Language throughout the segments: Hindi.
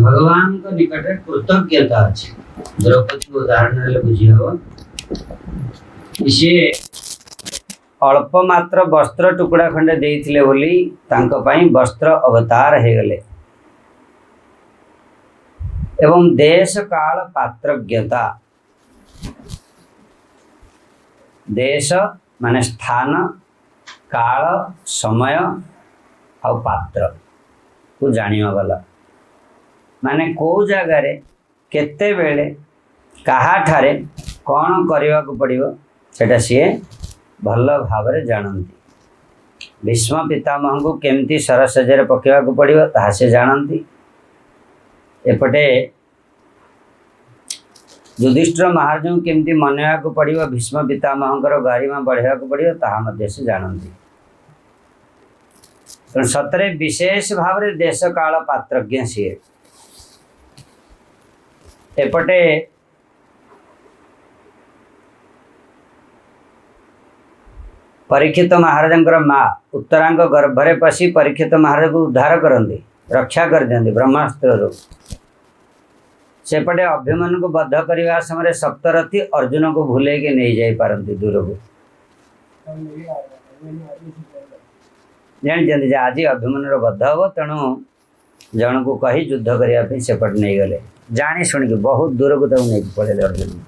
भगवान को निकट कृतज्ञता अच्छी द्रौपदी उदाहरण बुझी हम सी अल्प मात्र वस्त्र टुकड़ा खंडे देइथिले बोली तांको पई वस्त्र अवतार हे गले एवं देश काल पात्रज्ञता देश माने स्थान काल समय आ पात्र को जानिवा वाला माने को जगार केते बेले कहा ठारे कौन करने को पड़ो सेटा सी भल भाव जानती भीष्म पितामह को केमती सरसजरे पकेवा को पड़ो ता से जानती एपटे युधिष्ठिर महाराज को केमती मनवा को पड़ो भीष्म पितामह गारिमा बढ़ावा को पड़ो ता से जानती तो सतरे विशेष भाव में देश काल पात्रज्ञ सी एपटे परीक्षित महाराज माँ उत्तरांग गर्भरे पशि परीक्षित महाराज को उद्धार करती रक्षा कर दिखती ब्रह्मास्त्र सेपटे अभिमन्यु को बद्ध करने समय सप्तरथी अर्जुन को भूले कि नहीं जाई पारती दूर को जानते आज अभिमन्युर बद्ध हम तेणु जन को कही युद्ध करने सेपट नहीं गले जानी शुणिक बहुत दूर को नहीं पड़े अर्जुन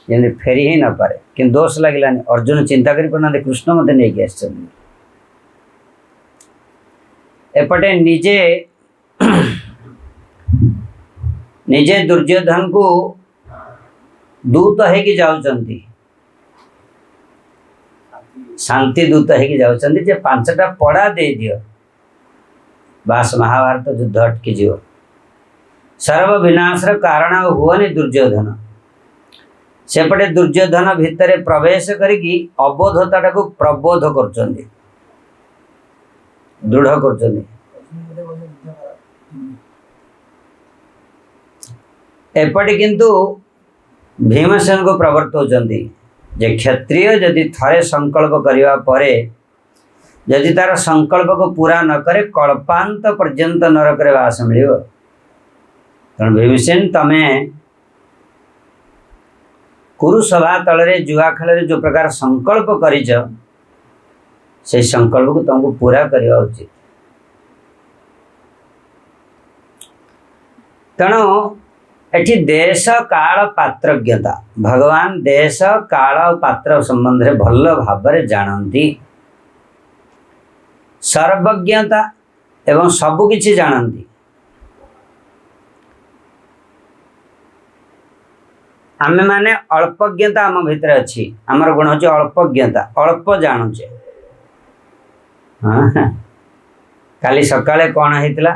जमी फेरी ही न पारे कि दोष लगे अर्जुन चिंता कर पाना कृष्ण मत नहीं एपटे निजे निजे दुर्योधन को दूत है जाऊँगी शांति दूत है जाऊँगी 5टा पड़ा दे दियो बास महाभारत युद्ध अटकी जीव सर्व विनाशर कारण हुए दुर्योधन सेपटे दुर्योधन भितर प्रवेश करिकी अबोधता को प्रबोध कर दृढ़ कर एपटे किंतु भीमसेन को प्रवर्तौचंदी जे क्षत्रिय जदि थरे संकल्प करिवा परे जदि तार संकल्प को पूरा न करे कल्पांत पर्यंत नरक रे वास मिलियो कारण भीमसेन तमे कुरुसभा तलरे जुआ खेल जो प्रकार संकल्प करिच से संकल्प को तुमको पूरा करवा उचित तेणु एठी देश काल पात्रज्ञता भगवान देश काल पात्र संबंध में भल भाव जानती सर्वज्ञता एवं सबकिछि जानती आमे माने अल्पज्ञता आम भितर अच्छी आमर गुण हूँ अल्पज्ञता अल्प जानुचे हाँ काली सकाळे कौन होता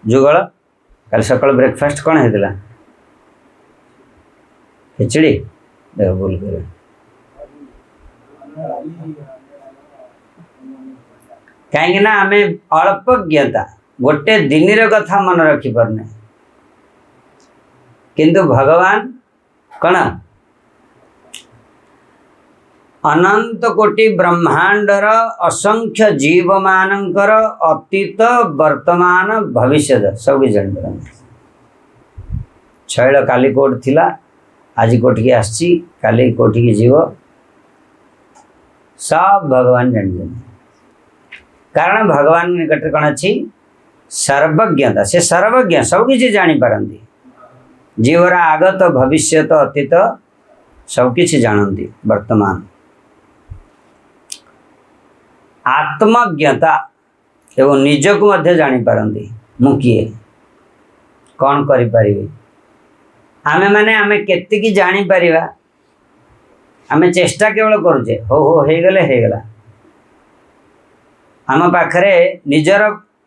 जुगल काली सकाळ ब्रेकफास्ट कौन होता खिचड़ी देख बोल कर कहीं आम अल्पज्ञता गोटे दिन कथा मन रखी पारने किंतु भगवान कौन अनंत कोटि ब्रह्मांडर असंख्य जीव मानकर अतीत वर्तमान भविष्य सब जान शैल काली कोट थिला आज कोटि की आसी काली कोटि की जीव सब भगवान जान कारण भगवान निकट कौन अच्छी सर्वज्ञता से सर्वज्ञ सबकि जानी पारती जीवर आगत भविष्य अतीत सबकि जानती वर्तमान आत्मज्ञता एवं निज को मध्य जानी पारती मु किए कौन करि आमे माने आमे केतिकी जानी परिबा आमे चेष्टा केवल करुचे हो गले आम पाखरे निजर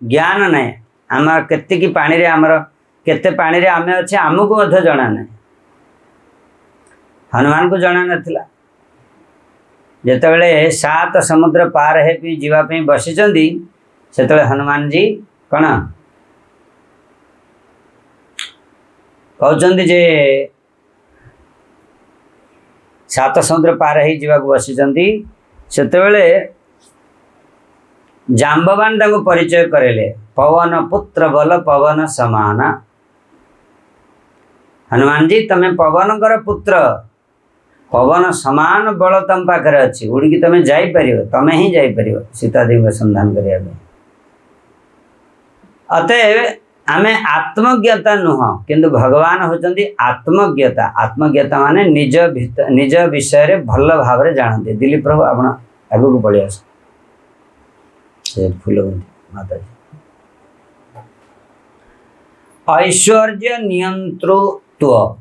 ज्ञान नहीं आम केतिकी पानी रे आमर केते पानी रे आमे अच्छे आमको मध्य जना नहीं हनुमान को जना नथिला जेतेबेले 7 समुद्र पार है जीवाई बसीचंदी सेतेबेले हनुमान जी कौन कहते जे 7 समुद्र पार है जीवा बसीचंदी सेतेबेले जाम्बवान ताको परिचय करेले पवन पुत्र बल पवन समाना। हनुमान जी तमे पवन कर पुत्र, पवन समान बल तम पाखे अच्छी, उड़िकी तमे जापर, तमे ही जापर सीता देवी संधान करने। अतएव आमे आत्मज्ञता नुह किंतु भगवान होचंदी आत्मज्ञता। आत्मज्ञता माने निज विषय रे भल भाव रे जानते। दिलीप प्रभु आपण आगु को पळि आस से फूल माता जी। ऐश्वर्य नियंत्रित्व,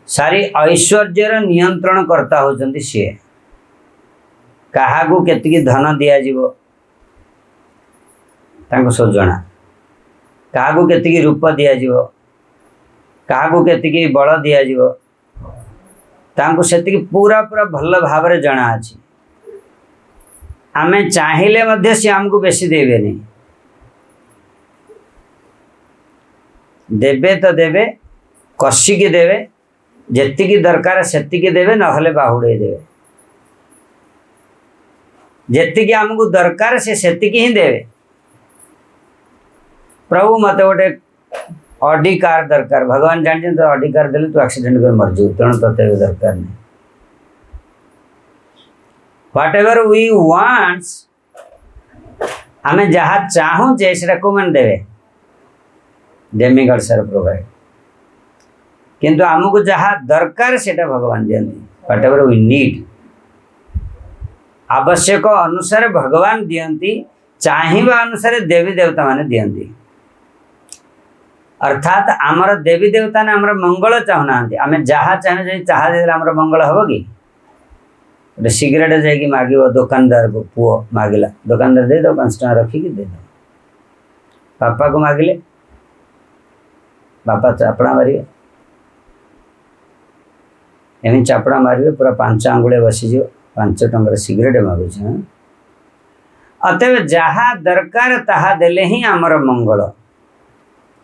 सारी ऐश्वर्यर नियंत्रण करता होचंदी सी। काहाकू केतिकी धन दिया जीवो तांको सब जना, काहाकू केतिकी रूप दिया जीवो, काहाकू केतिकी बल दिया जीवो, तांको सेतिकी पूरा पूरा भल भाव रे जना अछि। आमे चाहिले मध्य से हमको बेसी देबे नहीं, देबे तो देबे कसिकी देबे, जेतिकी दरकार सेतिकी देबे, नहले बाहुड़े देबे। जेतिकी हमको दरकार से सेतिकी ही देबे। प्रभु मत गोटे ऑडी कार दरकार, भगवान जानते तो ऑडी कार देले तू एक्सीडेंट कर मर जाऊ, तेणु तते दरकार नहीं। व्हाट एवर वी वांट्स, आमे जहाँ चाहूँ जे सेटा को मन देवे, डेमिगॉड सर प्रोवाइड। किंतु आमको जहाँ दरकार सेटा भगवान दियंती। व्हाट एवर वी नीड, आवश्यक अनुसार भगवान दियंती, चाहिबा अनुसार देवी देवता माने दियंती। अर्थात आमर देवी देवता ने आमर मंगल चाहूना, आम जहाँ चाहे चाह दे आमर मंगल हम कि। गोटे सिगरेट जाकि माग दुकानदार को पुओ मागिला, दुकानदार दे दो 5 टଙ୍କା रखिकी दे दो। बापा को मागिले बापा चापड़ा मारे, एम चापड़ा मारे पूरा 5 आंगुळे बसीज 5 टंकार सिगरेट मागुच। अतएव जहाँ दरकार ताहा देले ही आमर मंगल,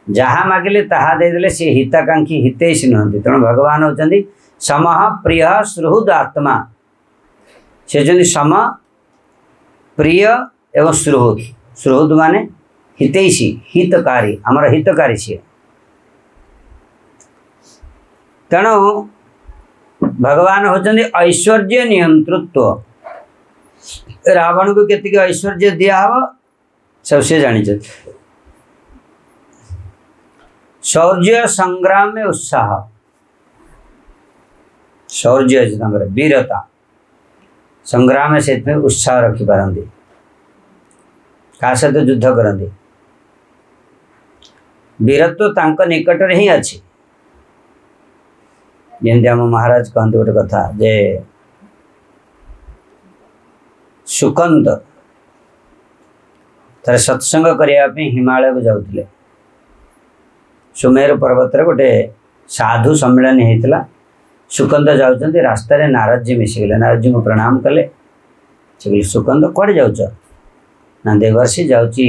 जहाँ मागिले ताहा दे देले सी हिताकांक्षी हितैषी नुहंती। तेणु भगवान होचंदी समः प्रिय सुहृद आत्मा, से होचंदी सम प्रिय एवं सुहृद। सुहृद माने हितैषी, हितकारी, आमर हितकारी सी। तेणु भगवान होचंदी ऐश्वर्य नियंत्रित्व। रावण को केतिक ऐश्वर्य दिया हव सब से जानी। शौर्य संग्राम में उत्साह, शौर्य वीरता संग्राम से उत्साह रखी पारती, का सहित युद्ध करती। वीरत्व तांको निकट ही अच्छी। जमी आम महाराज कहते गोटे कथा जे सुकंत थे सत्संग करने हिमालय को जाऊे। सुमेरु पर्वत रे गोटे साधु सम्मेलन होता। सुकंद जाऊँ रास्ता रे नारद जी मिसिगले, नारद जी को प्रणाम कले। से कहले सुकंद कड़े जाऊच ना? देवर्षि जाऊँगी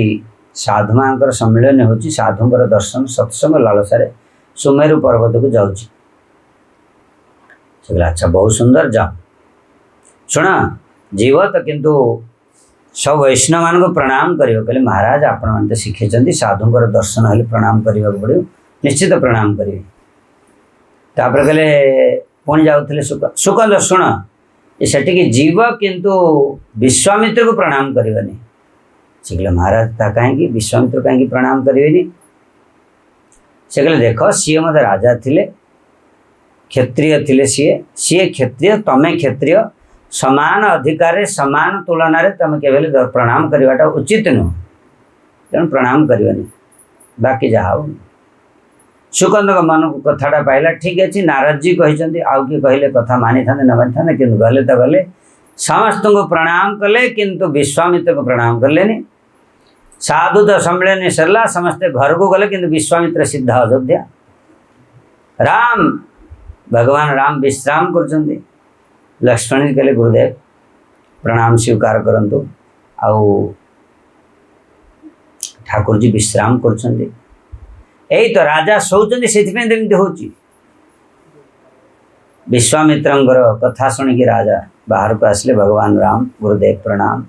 साधु मान सम्मेलन हो, साधुंर दर्शन सत्संग लालसारे सुमेरु पर्वत को जाऊँगी। से कहले अच्छा बहुत सुंदर जाओ। शुण जीव तो किंतु सब वैष्णव मान को प्रणाम करियो। कहले महाराज आपण मैंने तो शिखी साधुंर दर्शन हेल्ले प्रणाम करने को पड़ो, निश्चित प्रणाम करेंगे। तापर कहले पुणी जाऊे सुकंद शुण ये जीव किंतु विश्वामित्र को प्रणाम करनी। से कहले महाराज ता कहीं विश्वामित्र कहीं प्रणाम करें। से कहले देख सी मत राजा थिले, क्षत्रिय थिले, सी क्षत्रिय तमें क्षत्रिय, समान अधिकार समान तुलन में तुम के प्रणाम करवाटा उचित नुह, तेणु प्रणाम करनी बाकी जहाँ हो। सुकंद मन को कथाटा पाइला, ठीक अच्छे नारद जी कहते आउ किए कहले कथा मानी था न मानी था, किंतु गले तो गले समस्त को प्रणाम कले किंतु विश्वामित्र को प्रणाम कले। साधु तो सम्मेलन सरला, समस्ते घर को गले किंतु विश्वामित्र सीधा अयोध्या। राम भगवान राम विश्राम कर। लक्ष्मण जी कहले गुरुदेव प्रणाम स्वीकार करंतु, आउ ठाकुर जी विश्राम कर। यही तो राजा शोचंदी से होची। विश्वामित्रंकर कथा शुणिकी राजा बाहर को आसले, भगवान राम गुरुदेव प्रणाम।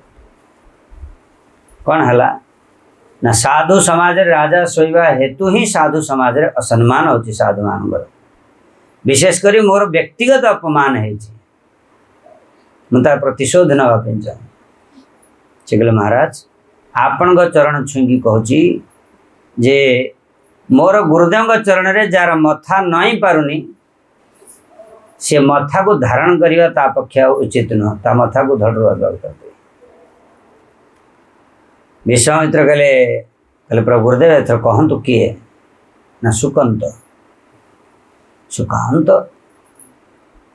कौन हला ना साधु समाज राजा शोवा हेतु ही साधु समाज असम्मान हो साधु मान विशेषकर मोर व्यक्तिगत अपमान हो प्रतिशोध नापी चाहे से कहले महाराज आपण चरण छुईकी कहूँ जे मोर गुरुदेव चरण रे जार मथा नई पारुनी से मथा को धारण करने ता पक्षा उचित नुह ता मथा को धड़वा दरकार। विश्वामित्र कहले कहले प्रभु गुरुदेव एथर कहतु किए ना सुकांत। सुकांत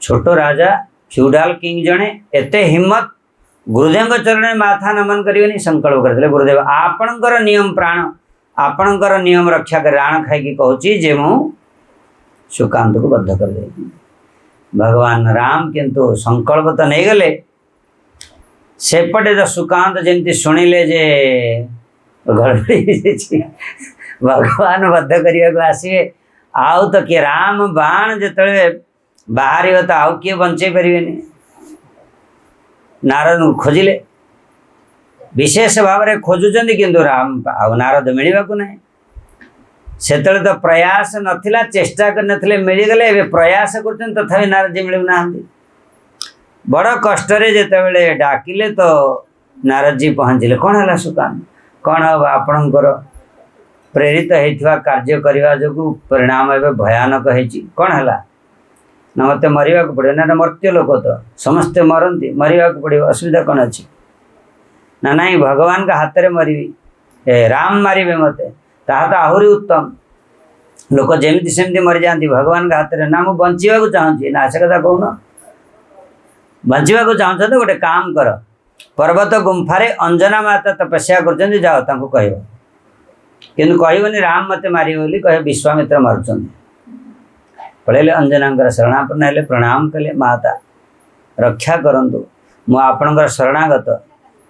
छोटो राजा फ्यूडाल किंग जड़े एते हिम्मत गुरुदेव चरण में माथा नमन करें संकल्प करते गुरुदेव आपणकर नियम प्राण आपणकर नियम रक्षा कर राण खाई कहूँ जे मु सुकांत को बद्ध कर दे। भगवान राम किंतु संकल्प तो नहीं गले सेपटे तो सुकांत जमती शुणिले जे गड़बड़ी भगवान बद्ध करने को आसवे आउ तो किए राम बाण जो बाहर तो आउ किए बंचे पारे नारद खोजिले विशेष भाव में खोजुंट किंतु राम आउ नारद मिलवा को नहीं से तो प्रयास नथिला चेष्टा कर मिलगले प्रयास कर तथा नारद जी मिलू ना बड़ कष्ट जिते डाकिले तो नारद जी पहुँचले कौन है सुकांत कौन हम आपणकर प्रेरित होता कार्य करने जो परिणाम एवं भयानक कौन है ना मत मरवा को पड़ो ना मर्त्य लोक तो समस्ते मरती मरवा को पड़ो असुविधा कौन अच्छी ना ना भगवान का हाथ में मरवी राम मारे मत ता तो आहरी उत्तम लोक जमी सेमती मरी जाती भगवान का हाथ में ना मुझे बचा चाहूँगी ना से कथा कहून बचा चाहूँ तो गोटे काम कर पर्वत गुंफारे अंजना माता तपस्या कर जाओ कह कि कहबनी राम मत मारे बोली कह विश्वामित्र मारुंट पढ़े अंजना शरणापन्न हेले प्रणाम कले माता रक्षा करंतु मु आपणकर शरणागत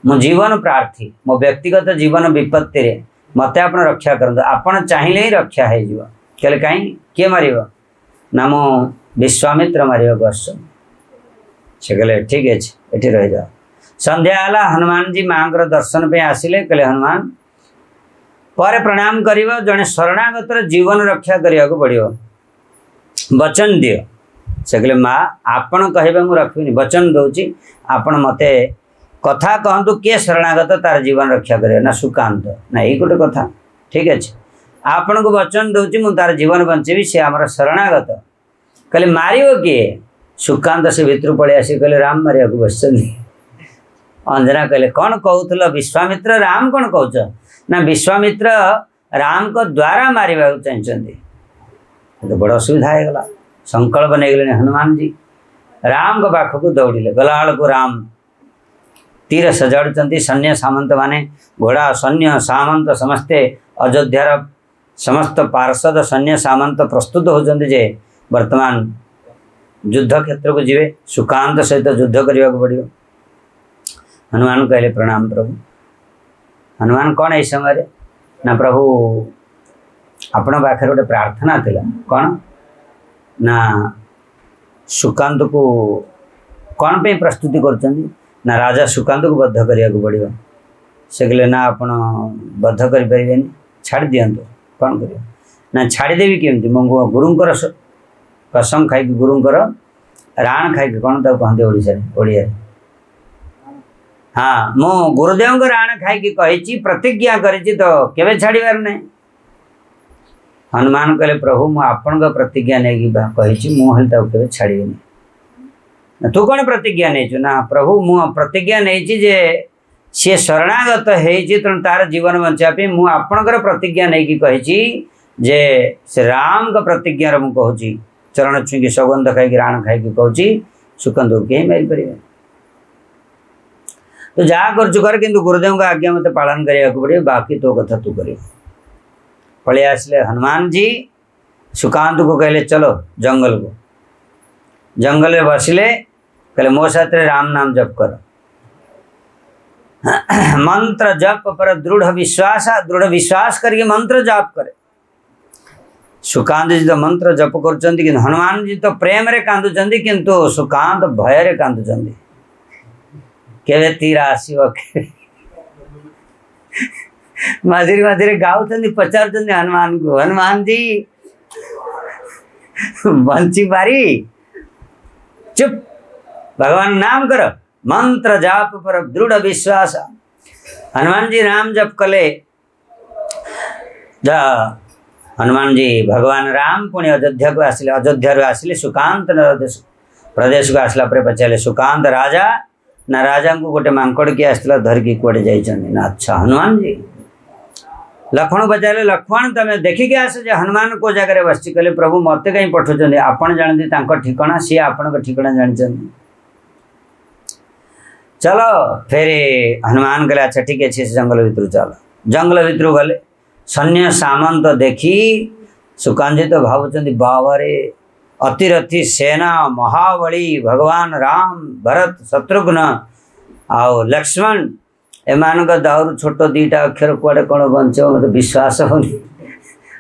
मो जीवन प्रार्थी मो व्यक्तिगत जीवन विपत्ति रे मत आप रक्षा करंतु आपण चाहिए ही रक्षा हो कहले कहीं किए मार ना मो विश्वामित्र मारे आसन से कहले ठीक है ये रही जाओ। संध्या आला हनुमान जी माँ दर्शन पे आसिले कहले हनुमान पर प्रणाम कर जड़े शरणागत जीवन रक्षा करने को पड़ो वचन दियो से कहले माँ आपण कहे मुझे रखी वचन दूची आपण मते कथा कहतु किए शरणागत तार जीवन रक्षा करे ना सुकांत ना यही गोटे कथा ठीक अच्छे आपण को वचन दूची मुझे तार जीवन बंचेबी से आमर शरणागत कहले मारियो किए सुकांत से भितर पड़े आसी कहले राम मारिया को बस अंजना कहले कौन कहूल विश्वामित्र राम कौन कह ना विश्वामित्र राम को द्वारा मारिबा चाहिए तो बड़ असुविधा होगा संकल्प नहीं गले हनुमान जी राम को पाख को दौड़े गला को राम तीर सजाड़ुंट सैन्य सामंत माने घोड़ा सैन्य सामंत समस्ते अयोध्यार समस्त पार्षद सैन्य सामंत प्रस्तुत होते जे वर्तमान युद्ध क्षेत्र को जीवे सुकांत सहित युद्ध करने को पड़ो। हनुमान कहले प्रणाम प्रभु। हनुमान कौन है समय ना प्रभु आपण पाखे गोटे प्रार्थना थिला कौन ना सुकांत को कौन पे प्रस्तुति कर ना राजा सुकांत को बद्ध करने को पड़ो से कहले ना आपण बद्ध करें छाड़ दिंतु कौन कर ना छाड़देवी केमती मो गुरुंकर कसम खाई गुरुंकर राण खाई कौन तक कहते ओडिया हाँ मो गुरुदेव को राण खाई कही प्रतिज्ञा करी तो केवे छाड़बार नहीं। हनुमान कहले प्रभु मु आपण प्रतिज्ञा नहीं कही मुझे छाड़बी तू कौन प्रतिज्ञा नहीं ना प्रभु मु प्रतिज्ञा नहीं जे सी शरणागत हो तार जीवन बचापी मुझे आपणकर प्रतिज्ञा नहीं कही जे से राम का प्रतिज्ञा मुझे कहूँ चरण छुई सौगंध खाई राण खाई कहूँ सुकंद कहीं मारी पारे तो जहाँ कर किंतु गुरुदेव का आज्ञा मत पालन करने को पड़े बाकी तो कथा तू कर पड़े आसले हनुमान जी सुकांत को कहले चलो जंगल को जंगल में बसले कहले मो साथ राम नाम जप कर मंत्र जप पर दृढ़ विश्वास करके मंत्र जप करे। सुकांत जी तो मंत्र जप कर हनुमान जी तो प्रेम रे कांदुचंदी किंतु सुकांत भय रे कांदुचंदी केवे तीर आसीव मझे मझे गाँव पचार हनुमान को, हनुमान जी बंची पारी, चुप, भगवान नाम कर, मंत्र जाप पर दृढ़ विश्वास। हनुमान जी नाम जप कले, हनुमान जी भगवान राम पुणी अयोध्या को आसिले, अयोध्या आसिले सुकांत प्रदेश को आसला पचारे सुकांत राजा ना राजा को गोटे मांकड़ किए आसला धरिकी कड़े जाइछन्ति ना। अच्छा हनुमान जी लक्ष्मण पचारे, लक्ष्मण तुम देखिक आस जे हनुमान को जगह बस, कहले प्रभु मत कहीं पठाउछन्ति, आपण जानते ठिकाना, सी आपण ठिकाना जानते। चलो फिर हनुमान कहले अच्छा ठीक है, जंगल भितर चल। जंगल भितर गले, सैन्य सामंत देखी सुकांत तो भावुं बाबारे अतिरथी सेना महाबली भगवान राम भरत शत्रुघ्न आओ लक्ष्मण एमान दाउर छोट दीटा अक्षर कुआड़े कौन बंच मत विश्वास होनी।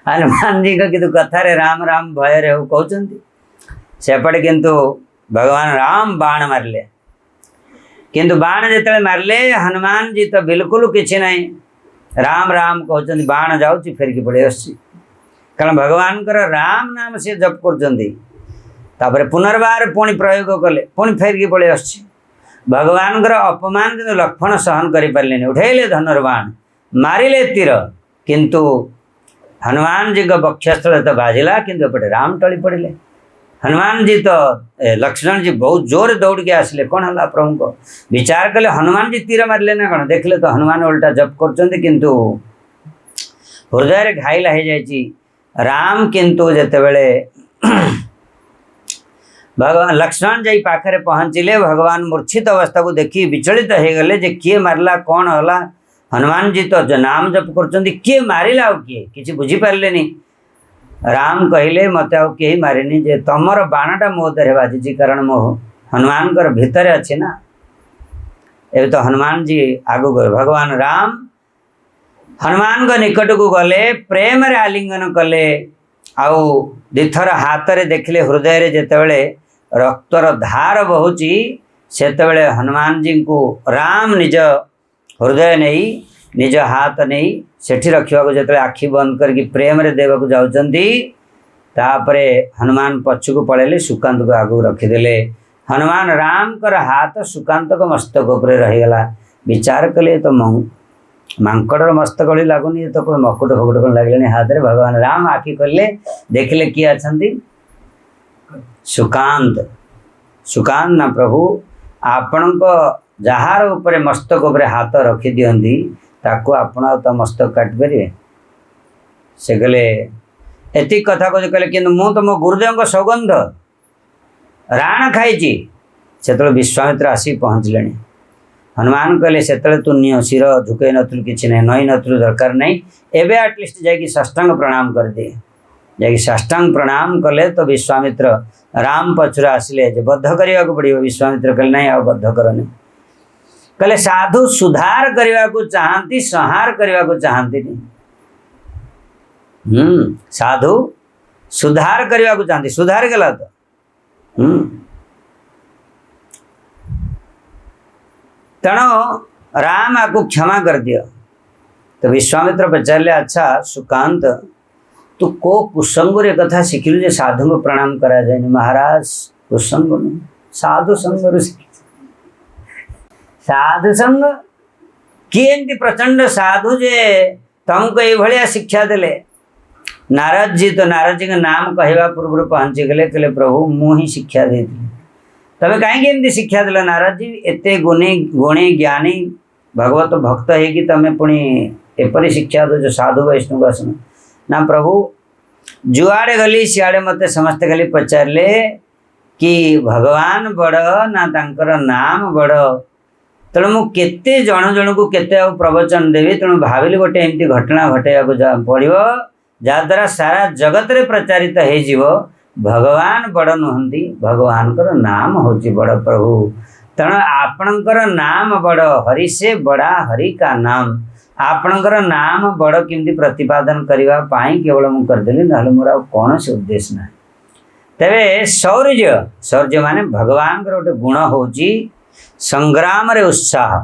हनुमान जी का किंतु कथारे राम राम भय रे कहते सेपटे किंतु भगवान राम बाण मारले, किंतु बाण जिते मारले हनुमान जी तो बिल्कुल किसी ना, राम राम कहते बाण जाऊँगी फेरिकी पड़े आस, कारण भगवान राम नाम से जप कर पुनर्बार पुणी प्रयोग कले, पुणी फेरिकी पड़े आस। भगवान अपमान किंतु लक्ष्मण सहन करें, उठेले धनुर्बाण मारिले तीर, किंतु हनुमान जी का बक्षस्थल तो बाजिला, किंतु एपटे राम टली पड़े। हनुमान जी तो लक्ष्मण जी बहुत जोर दौड़ के आसले, कौन है प्रभु को विचार कले हनुमान जी तीर मारे ना कौन, देखले तो हनुमान उल्टा जप कर, किंतु हृदय घाइल हो जाए राम। किंतु जिते बड़े भगवान लक्ष्मण जी पाखे पहुँचले, भगवान मूर्छित अवस्था को देखी विचलित हो गले जे किए मारला कौन होला। हनुमान जी तो नाम जप कर किए मारिला आ किए किसी बुझीपारे नहीं। राम कहले मत आउ कहीं मारिनी, जे तमर बाणटा मो देह बाजी, कारण मो हनुमान भितर अच्छे ना। एवं तो हनुमान जी आगू गए, भगवान राम हनुमान को निकट को गले, प्रेम रे आलिंगन कले, आउ दिथर हाथ रे देखले हृदय रे जेतेबेले रक्तर धार बहुची, सेतेबेले हनुमान जी को राम निज हृदय नहीं निज हाथ नहीं सेठी रखा जो आखि बंद करके प्रेम रे देवा को जाउचंती, तापरे हनुमान पक्ष को पड़ेले, सुकांत को आगू रखीदेले। हनुमान राम कर हाथ सुकांत को मस्तक उपर रहीगला। विचार कले तो मांकड़ मस्तक भली लगुनि, तो कोई मकुट फकुट कौन लगे हाथ में। भगवान राम आखि खोले, देखले किए अच्छा सुकांत। सुकांत ना प्रभु आपण जार उपरे मस्तक उपरे हाथ रखी दियंती, ताको आपण तो मस्तक काट पारे। से कहले एति कथा को कहले, किंतु मु तो मो गुरुदेव को सौगंध राण खाई। से विश्वामित्र आसी पहुँचले। हनुमान कहले से तू नियो, सिर झुके नथुलु, किसी ना नई नथुलु, दरकार नहीं। एबे एटलिस्ट जाकि साष्टांग प्रणाम कर दे। जाकि साष्टांग प्रणाम कले तो विश्वामित्र राम पछुर आसिले, जे बद्ध करने को पड़ो। विश्वामित्र कहले नहीं आ बद्ध करनी। कहले साधु सुधार करने को चाहती, संहार करने को चाहती नहीं। साधु सुधार करने को चाहती, सुधार गला तो तेणु राम आपको क्षमा कर दिया। तो विश्वामित्र पचारे, अच्छा सुकांत तू को कुसंग रे कथा शिखिलु जे साधु को प्रणाम करा जाए। महाराज कुसंग नहीं, साधु संग साधु संग किए प्रचंड साधु जे तुमको ये शिक्षा देले। नारद जी तो नारद जी का नाम कहवा पूर्व पहुँची गले, कहले प्रभु मु ही शिक्षा दे तबे कहीं शिक्षा देल। नारद जी एते गुणी ज्ञानी भगवत भक्त है कि तमें पुणी एपरी शिक्षा दो जो साधु वैष्णव आसन ना। प्रभु जुआड़े गली सियाड़े मत समस्ते खाली पचारे कि भगवान बड़ ना तांकर नाम बड़। तेणु मु केते जन जन को केते प्रवचन देवी, तेणु भाविली गोटे एमती घटना घटेगा पड़ो जहाद्वारा सारा जगत रे प्रचारित हो भगवान बड़ नुहंती, भगवान कर नाम होची बड़ प्रभु। तेणु आपणकर नाम बड़, हरि से बड़ा हरि का नाम। आपणकर नाम बड़ केमती प्रतिपादन करने पाई केवल मुझे करदेली, ना मोर कौन से उद्देश्य ना। तेरे शौर्य, शौर्य माने भगवान गोटे गुण होची संग्राम रे उत्साह।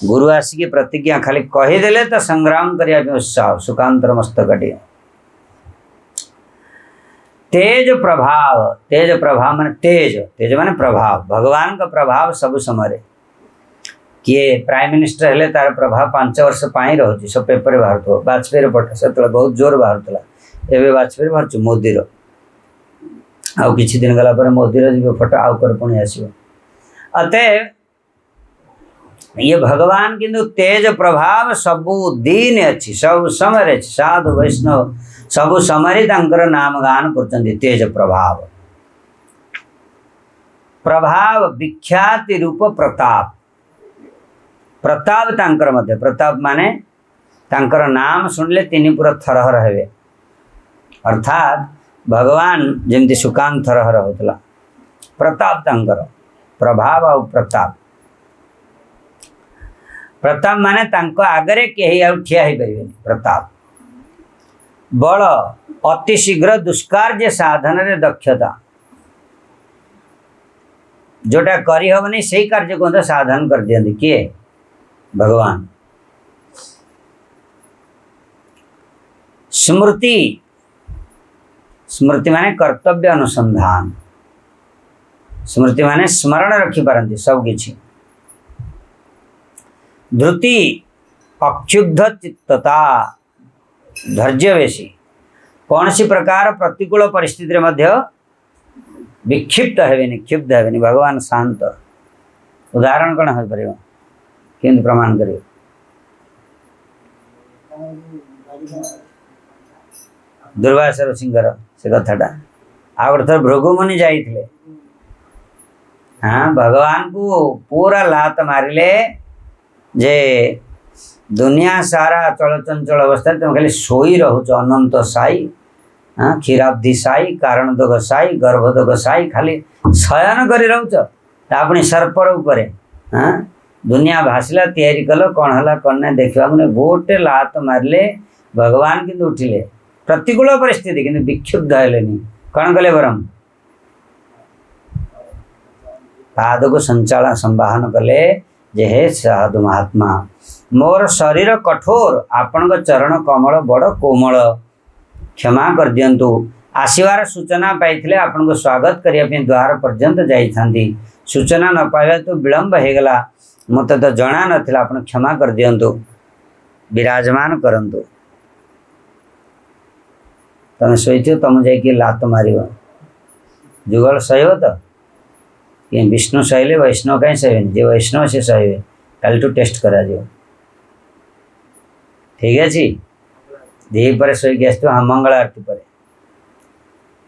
गुरु आसिक प्रतिज्ञा खाली कहीदेले तो संग्राम करने उत्साह सुकांतर मस्तक टे तेज प्रभाव माने तेज माने प्रभाव भगवान का प्रभाव सब समय किए प्राइम मिनिस्टर हेले तार प्रभाव 5 वर्ष पाई रहुची सब पेपर बाहर थो वाजपेयी फोटो से बहुत जोर बाहर एवं वाजपेयी बाहर मोदी आउ किछि दिन गला पर मोदी जो फोटो आउ कर पुणी आसो अतएव ये भगवान किंतु तेज प्रभाव सबु दिन अच्छी सब समय अच्छी साधु वैष्णव सबु समय नाम गान कर तेज प्रभाव प्रभाव विख्याति रूप प्रताप प्रताप तांकर मध्य प्रताप माने तांकर नाम सुनले तीन पूरा थरहर हेबे अर्थात भगवान जमती सुकांत थरहर होतला प्रताप तांकर प्रभाव और प्रताप प्रताप माने तांको आगरे केही आउ ठिया ही परिबेनी प्रताप बल अति शीघ्र दुष्कार्य साधन रे दक्षता जोटा करी हबनी सही कार्य को तो साधन कर दियंती किए भगवान स्मृति स्मृति माने कर्तव्य अनुसंधान स्मृति माने स्मरण रखी पारंती सब किछि धृति अक्षुब्ध चित्तता धैर्य बेसी कौन सी प्रकार प्रतिकूल परिस्थिति मध्य विक्षिप्त हेबेनी क्षुब्ध हेबेनी भगवान शांत उदाहरण कौन हो पार कि प्रमाण कर दुर्वासा ऋषिंकर से कथाटा आ गए थर भृगुमुनि जाइए हाँ भगवान को पूरा लात मारिले जे दुनिया सारा चल चंचल अवस्था तुम खाली शोई रोच अनंत साई हाँ क्षीराब्धि साई कारणदोग साई गर्भदोग साई खाली शयन कर रोच सर्पर उपरे हाँ दुनिया भाषिला तैयारी कल कौन है कौन ना देखा मैंने गोटे लात मारे भगवान किंतु उठिले प्रतिकूल परिस्थिति किंतु विक्षुब्ध हेले कौन कले बरम पाद को संचालन संवाहन कले जे हे साधु महात्मा मोर शरीर कठोर आपण चरण कमल बड़ कोमल क्षमा कर दियंतु आसवार सूचना पाई आपण को स्वागत करने द्वार पर्यंत जाइथांती सूचना न पाइबा तो विलंब हो गला मत तो जना नाला आपण क्षमा कर दियंतु विराजमान करंतु तुम शोथ तुम जाकि लात मार जुगल सहब तो कि विष्णु सहले वैष्णव कहीं सहबे जे वैष्णव से सहबे कल टू टेस्ट करा ठीक अच्छे दीपर शोक आस हाँ मंगल आरती पर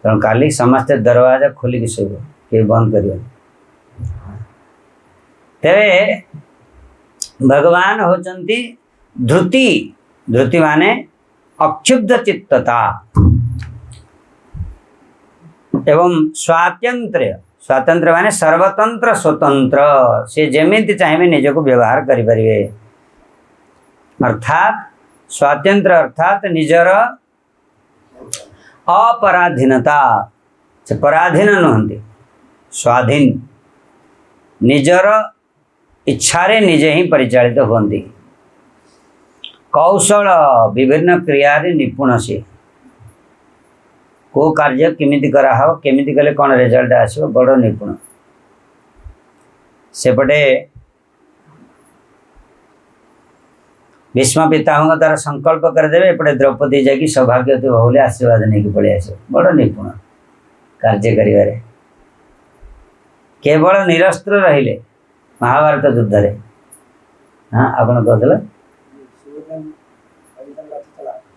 तेणु काली समस्ते दरवाजा खोलिक शोब कि बंद कर तेरे भगवान होचंती धृति धृति माने अक्षुब्ध चित्तता एवं स्वातंत्र्य स्वातंत्र्य माने सर्वतंत्र स्वतंत्र से जमीती चाहिए निज को व्यवहार करें अर्थात स्वातंत्र्य अर्थात निजर अपराधीनता से पराधीन नुहति स्वाधीन निजर इच्छारे निजे ही परिचालित होती कौशल विभिन्न क्रिया निपुण से को कार्य केमिति करा हो केमिति कले कौन रिजल्ट आसो बड़ निपुण सेपटे भीष्म पितामह तार संकल्प करदे एपटे द्रौपदी जाकि सौभाग्यवती बहुले आशीर्वाद नहीं पड़े आस बड़ निपुण कार्य कर केवल निरस्त्र रहिले महाभारत युद्ध रे हाँ आपण कहते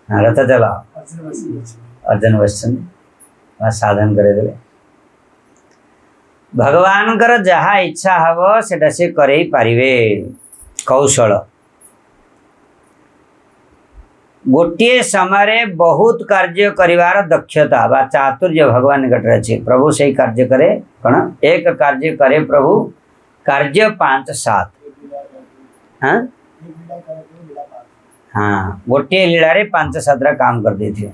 हाँ रथ चला अर्जुन बसन साधन करदे भगवान कर जहाँ इच्छा हम सेटा से करे पारिबे कौशल गोटे समय बहुत कार्य करिवार दक्षता बा चातुर्य भगवान निकट अच्छे प्रभु से ही कार्य करे कौन एक कार्य करे प्रभु कार्य 5-7 हाँ हाँ गोटे लीला रे 5-7 काम कर देते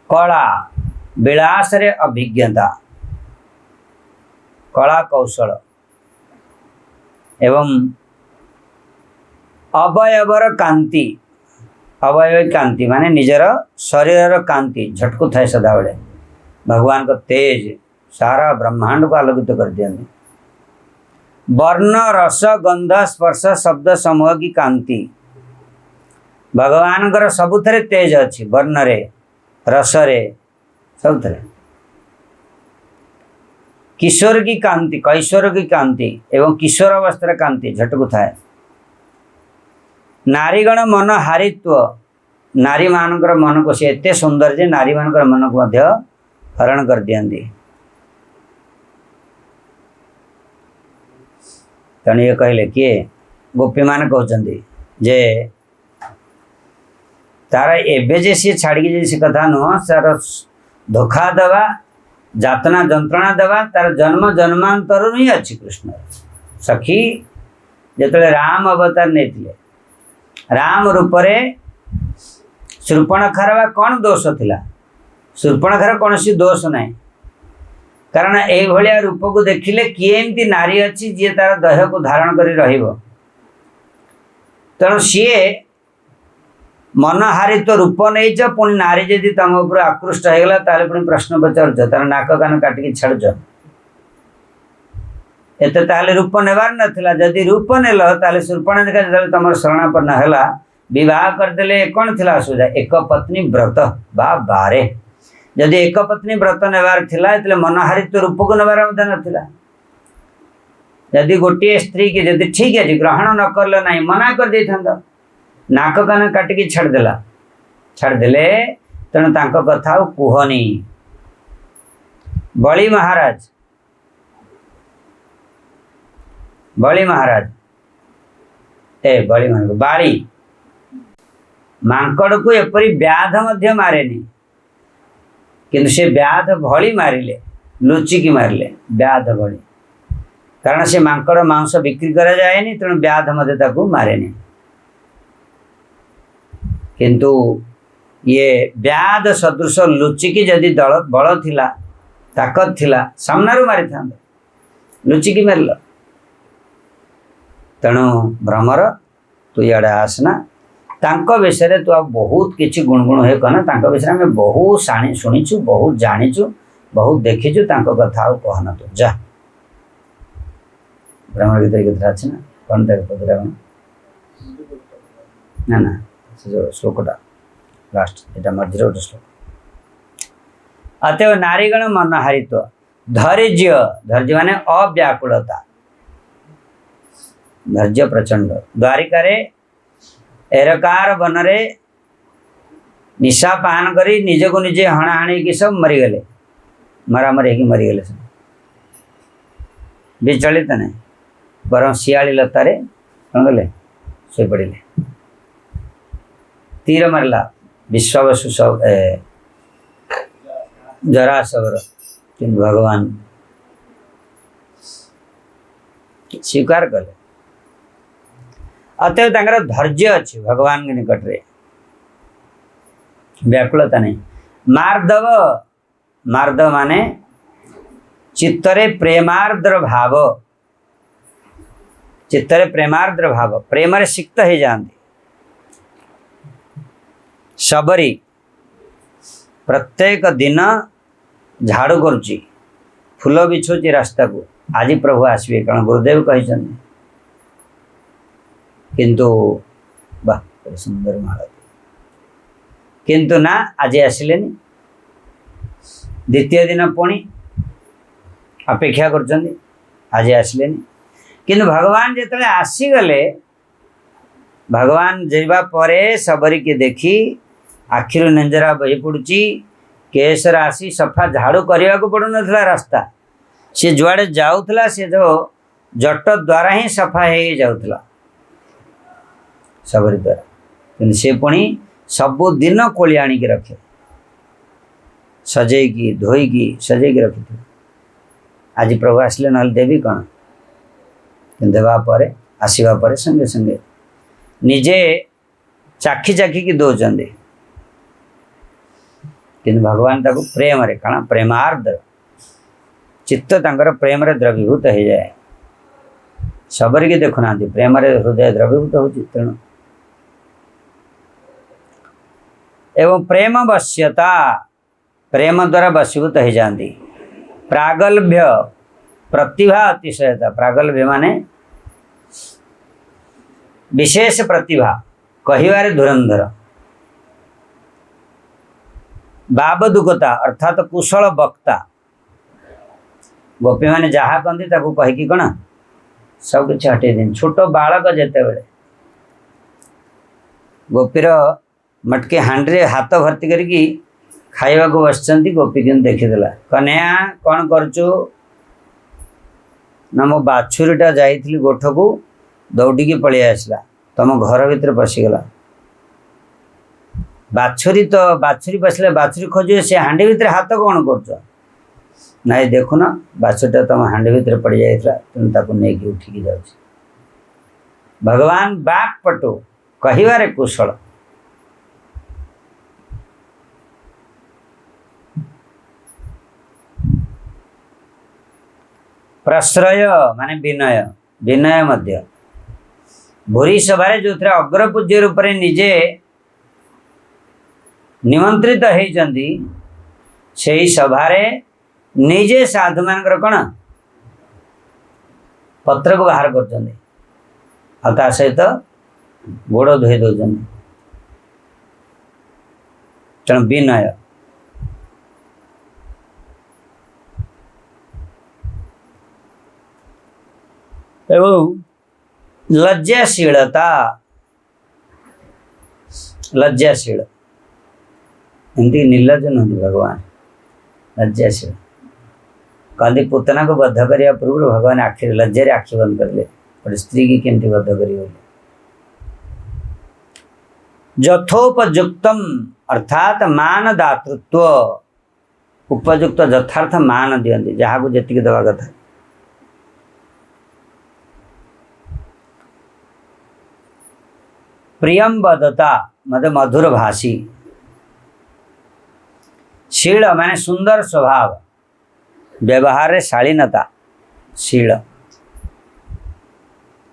कला विलास रे अभिज्ञता कला कौशल एवं अवयवर कांति, अवयव कांति माने निजर शरीर कांति झटकू थाए सदा बेले भगवान को तेज सारा ब्रह्मांड को आलोकित कर दियंती। वर्ण रस गंध स्पर्श शब्द समूह की कांति भगवान कर सबुथरे तेज अच्छी, वर्ण रे रस रे सबुथरे। किशोर की कांति, कैशोर की कांति एवं किशोर अवस्था कांति झटकू थाए। नारीगण मन हारित्व, नारी मानकर मन को सी एते सुंदर जे नारी मानकर मन को मध्य हरण कर दियंती। तेणु ये कहले किए गोपी मान कहते जे तार एबे जे सी छाड़ी से कथा नुह, तार धोखा देवा जातना जंत्रणा देवा तार जन्म जन्मांतर ही अच्छी। कृष्ण सखी जिते राम अवतार नहीं राम रूपरे शूर्पणखार कौन दोष थिला? शूर्पणखार कौन सी दोष ना, कारण ये रूप को देखिले किए एमती नारी अच्छी जी तार देह को धारण करी रहिबो। तेणु सीए मन हारित रूप नहीं पुणी नारी जदि तुम उपर आकृष्ट होगला ताले पुणी प्रश्न पचार तार नाक कान काटिकी छाड़ एत ताले रूप नेबार नथिला। जदि रूप नेल ताले शूर्पणखा जो तुम शरणापन्न है विवाह करदे कौन थिला असुविधा? एक पत्नी व्रत बा बारे। जदि एक पत्नी व्रत नेबार थिला एतले मनहारित्व रूप को नेबार नथिला। जदि गोटे स्त्री की जदि ठीक है ग्रहण न करले ना मना कर दे था नाक कान काटिकी छाड़देले तेणु तांको कथा कुहनी। बलि महाराज बलि महाराज बाली मांकड़ को एपरी व्याध मध्य मारेनी, किंतु से व्याध भली मारिले, लुचिकी मारिले व्याध भली, कारण से मांकड़ मांस बिक्री करा जाएनी तेणु व्याध मध्य ताकू मारेनी। किंतु ये व्याध सदृश लुचिकी जदि दल बल थिला ताकत थिला सामनारू मारी था, लुचिकी मारिल। तेणु भ्रमर तू इे आसना तांको विषय तू आ बहुत किसी गुणगुण है कहना तांको विषय में बहुत शुणीचु, बहुत जानीचु, बहुत देखीचु, तांको कथा कहना तू जा। भ्रमर गीत कथा अच्छे ना कौन तक पदरा कौन ना ना से जो श्लोकटा लास्ट एटा मध्य गोटे श्लोक। अतएव नारीगण मन हारित्व धैर्य, धैर्य माने अव्याकुलता, धैर्य प्रचंड। द्वारिकारे एरकार बनरे निशा पान करी निज को निजे हणाणी की सब मरीगले, मरामरी कि मरीगले सब विचलित नहीं। बरम शियाली लतारे कौन गले शो पड़े, तीर मारला विश्वावसु सब जरासवर, किंतु भगवान स्वीकार कले। अतएव तांकर धैर्य अच्छी भगवान के निकट रे, व्याकुलता नहीं। मार्दव, मार्दव माने चित्तरे प्रेमार्द्र भाव, चित्तरे प्रेमार्द्र भाव, प्रेम रे सिक्त हो जाती। सबरी प्रत्येक दिन झाड़ू करुच्ची, फूल बिछुची रास्ता को, आज प्रभु आसवे कारण गुरुदेव कही। किंतु वाह सुंदर माला, किंतु ना आज आसिले। द्वितीय दिन पुणी अपेक्षा कर आज आसिले। किंतु भगवान जिते आसीगले, भगवान जावा परे सबरी के देखी आखिर नेंजरा बही पड़ुची, केसर आसी सफा झाड़ू करने को पड़ू ना रास्ता, सी जुआड़े जाऊला से जो जट द्वारा ही सफा हो जाऊला सबरी द्वारा। कि से पुणी सबु दिन कोली आणिकी रखे, सजेकी धोईकी सजेकी रखी थे। आज प्रभु आसिले ना देवी कौन कि देवा परे आसवा परे संगे संगे निजे चाखी चाखी की दौरान, कि भगवान ताको प्रेम रे कण प्रेमार्द्र चित्त तांकर प्रेम रे द्रवीभूत हो जाए। सबरी की देखुना प्रेम हृदय द्रवीभूत होती तेणु एवं प्रेम वश्यता प्रेम द्वारा वशीभूत हो जाती। प्रागल्भ्य प्रतिभा अतिशयता प्रागल्भ्य माने विशेष प्रतिभा कहिबारे धुरंधर। बाबदुकता अर्थात कुशल वक्ता गोपी मैंने जहाँ कहती ताकू कहीकि कौन सब किसी हटे दिन। छोट बालक जिते बड़े गोपीर मटके हांडी हाथ भर्ती करके खाइबा को बस गोपी कि देखीदेला कन्या कौन करचु ना मो बाछुरीटा जाइली गोठ को दौड़ी पलि आसला तुम घर भितर पशिगला। बाछुरी तो बाछुरी पशिले बाछुरी खोजे से हांडी भितर हाथ कौन कर ना देखुन बाछुरीटा तुम हांडी भितर पड़ जाइला तेणु ताकू नहीं उठिकी जाऊँ। भगवान बाक पटु कहिबारे कुशल। प्रश्रय माने विनय विनय मध्य भूरी सभारे जो अग्रपूज्य रूप से निजे निमंत्रित होती से सभारे निजे साधु मान कौन पत्र को बाहर कर सहित गोड़ धोई दौरान तेणु विनय। एवं लज्जाशीलता लज्जाशील एमती निर्लज नुहति भगवान लज्जाशील कहते पुतना को बद्ध करने पूर्व भगवान आखिर लज्जा आखि बंद करले गोटे स्त्री की केमती बद्ध कर यथोपयुक्तम अर्थात मान दातृत्व उपयुक्त यथार्थ मान दियंती जहाँ को जी दवा कथा। प्रियम वदता मत मधुर भाषी शील माने सुंदर स्वभाव व्यवहार शालीनता शील।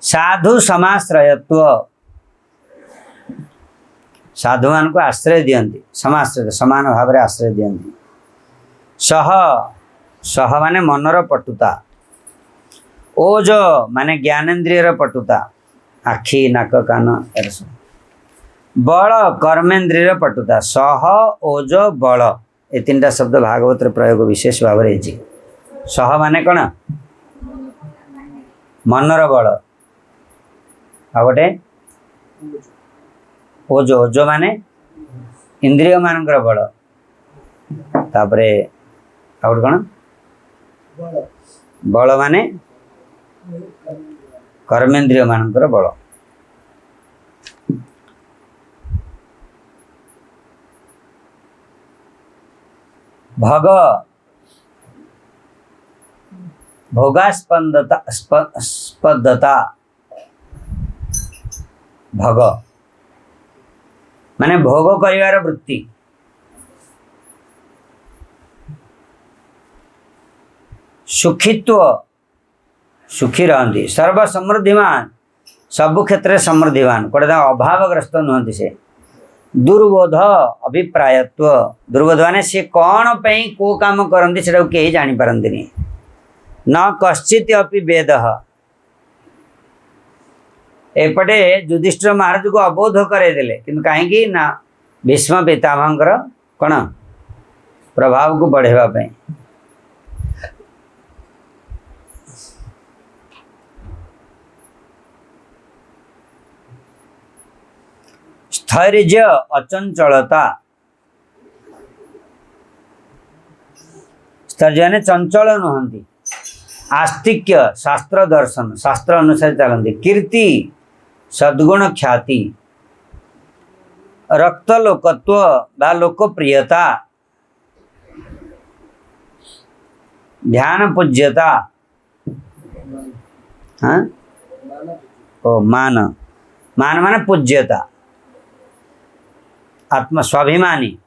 साधु समाश्रयत्व साधु मान को आश्रय दियंती समाश्रय समान भाव में आश्रय दियंती। सह सह माने मनर पटुता। ओज माने ज्ञानेन्द्रियर पटुता आखि नाक कान एर सब। बल कर्मेन्द्रिय पटुता सह ओज बल ये तीन टा शब्द भागवत प्रयोग विशेष भाव में सह माने कौन मनर बल आ गोटे ओज ओज माने इंद्रिय मानकर बल तापरे आ गोटे कौन बल माने कर्मेन्द्रिय मानकर बल। भग भोगास्पदता स्पदता भग माने भोग करिवार वृत्ति। सुखित्व सुखी रहती। सर्व समृद्धिमान सबु क्षेत्र समृद्धिमान कौटे अभावग्रस्त नुहति से। दुर्बोध अभिप्रायत्व दुर्बोध माने सी कौन पे को काम करती से कहीं जापारती न कश्चित अपि वेद। एपटे युधिष्ठिर महाराज को अबोध करदेले कि कहीं ना भीष्म पितामह कौन प्रभाव को बढ़ेवाई। स्थैर्य अचंचलता स्थैर्य ने चंचल नुहति। आस्तिक्य शास्त्र दर्शन शास्त्र अनुसार चलती। कीर्ति सद्गुण ख्याति। रक्तलोकत्व बा लोकप्रियता। ध्यान पूज्यता हाँ ओ मान मान माने पूज्यता आत्म स्वाभिमानी।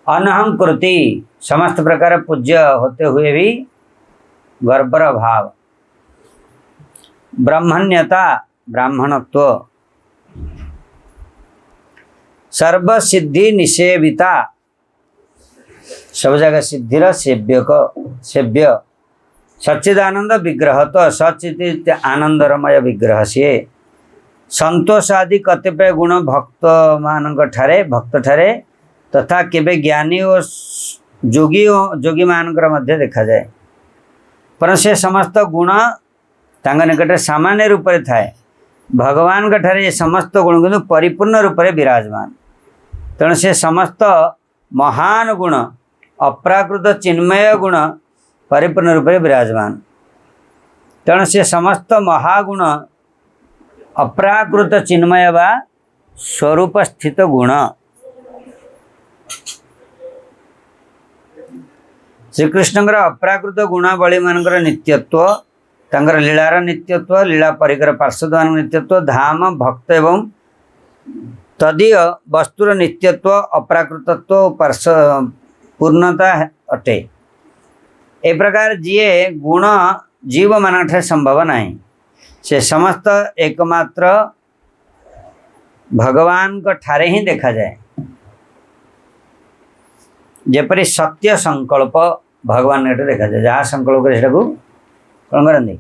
अनहंकृति समस्त प्रकार पूज्य होते हुए भी गर्वर भाव। ब्रह्मण्यता ब्राह्मणत्व, सर्वसिद्धि निषेविता, सब जगह सिद्धिर सेव्य, सच्चिदानंद विग्रह तो सच्चित आनंदरमय विग्रह सी, संतोष आदि कतिपय गुण भक्त मान भक्त ठारे तथा केबे ज्ञानी और जोगी मानकर मध्य देखा जाए, पर से समस्त गुण तांग निकट सामान्य रूप से थाए, भगवान का ठारे समस्त गुण किंतु परिपूर्ण रूप से विराजमान, तेणु से समस्त महान गुण अप्राकृत चिन्मय गुण परिपूर्ण रूप से विराजमान, तेणु से समस्त महागुण अप्राकृत चिन्मय वा स्वरूप स्थित गुण। श्रीकृष्ण अप्राकृत गुणावली मानकर नित्यत्व, तंगर लीलार नित्यत्व, लीला परिकर पार्षद मान नित्यत्व, धाम भक्त एवं तदीय वस्तुर नित्यत्व अप्राकृतत्व पूर्णता अटे। ए प्रकार जीए गुण जीव मान संभव नहीं, से समस्त एकमात्र भगवान को ठारे ही देखा जाए। जेपरि सत्य संकल्प भगवान ने देखा जाए, जहाँ संकल्प कर कौन करती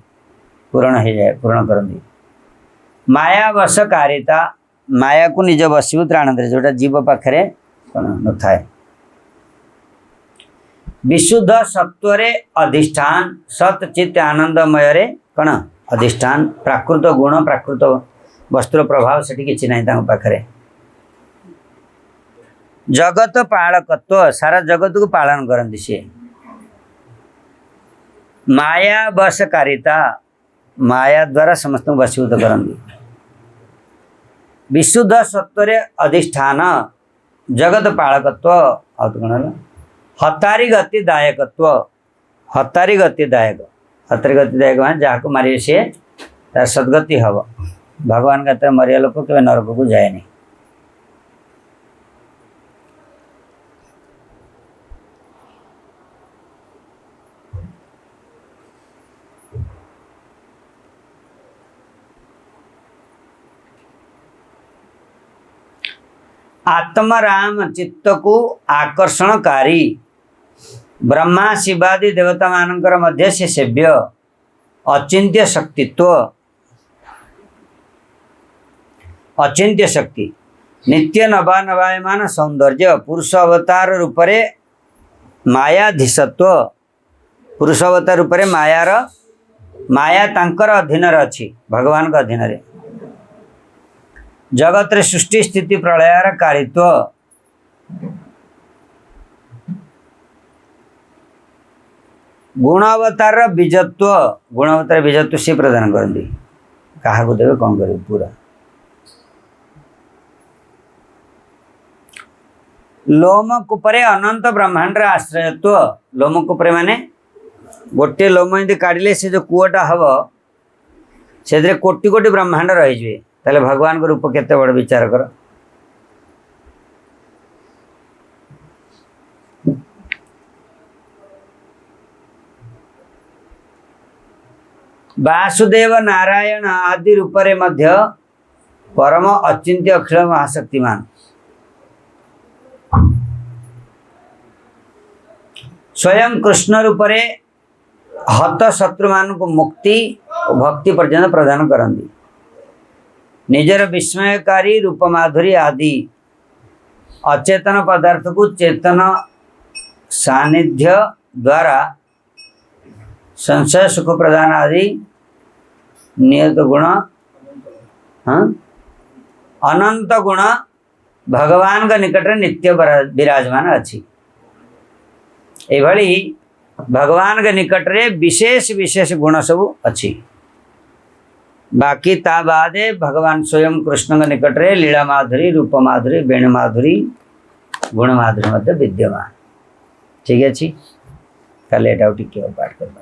पूरण हो जाए, पूरण करती। माया वशकारिता, माया को निज वशीभूत आनंद जोटा जीव पाखे कौन न थाए। विशुद्ध सत्वरे अधिष्ठान, सत चित्त आनंदमय रे कौन अधिष्ठान, प्राकृत गुण प्राकृत वस्तुर प्रभाव से किसी ना पाखे। जगत पालकत्व, सारा जगत को पालन करती सी। माया वशकारिता, माया द्वारा समस्त वशीभूत करती। विशुद्ध सत्वरे अधिष्ठान, जगत पालकत्व, हतारी गति दायकत्व, हतारी गति दायक, हतारी गति दायक मान जहाँ को मारे सी तार सदगति हम। भगवान का मरिया लोक के नरक को जाए नहीं। आत्मराम चित्त को आकर्षणकारी, ब्रह्मा शिवादि देवता मानकर मध्य से सेव्य, अचिंत्य शक्तित्व, अचिंत्य शक्ति, नित्य नवायमान सौंदर्य, पुरुष अवतार रूपरे मायाधीशत्व, पुरुष अवतार रूपरे माया तांकर अधीन अच्छी, भगवान का अधीन रे। जगत रे सृष्टि स्थिति प्रलयार कारित्व, गुणावतार बीजत्व, गुणावतार बीजत्व से प्रदान करती। क्या देवे कौन कर पूरा। लोमकूपरे अनंत ब्रह्मांड आश्रयत्व, लोमकूपरे माने गोटे लोम यदि काढ़ले से जो कूटा हम से कोटि कोटि ब्रह्मांड रही, ताले भगवान को रूप केते बड़ विचार कर। वासुदेव नारायण आदि रूपरे मध्य परम अचिंत्य अखिल महाशक्तिमान, स्वयं कृष्ण रूपरे हत शत्रु मान को मुक्ति और भक्ति पर्यंत प्रदान करती। निजर विस्मयकारी रूप माधुरी आदि अचेतन पदार्थ को चेतन सानिध्य द्वारा संशय सुख प्रदान आदि नियत गुण, अनंत गुण भगवान का निकट नित्य विराजमान अच्छी। एभली भगवान के निकट रे विशेष विशेष गुण सब अच्छी। बाकी ता बादे भगवान स्वयं कृष्ण के निकट रे लीला माधुरी, रूप माधुरी, वेणु माधुरी, गुण माधुरी मध्य विद्यमान। ठीक है, कल एटा टिके पाठ करबा।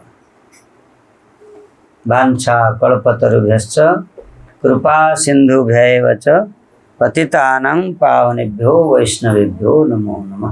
वांछा कल्पतरुभ्यश्च कृपा सिंधुभ्यैव च पतितानां पावनेभ्यो वैष्णवेभ्यो नमो नमः।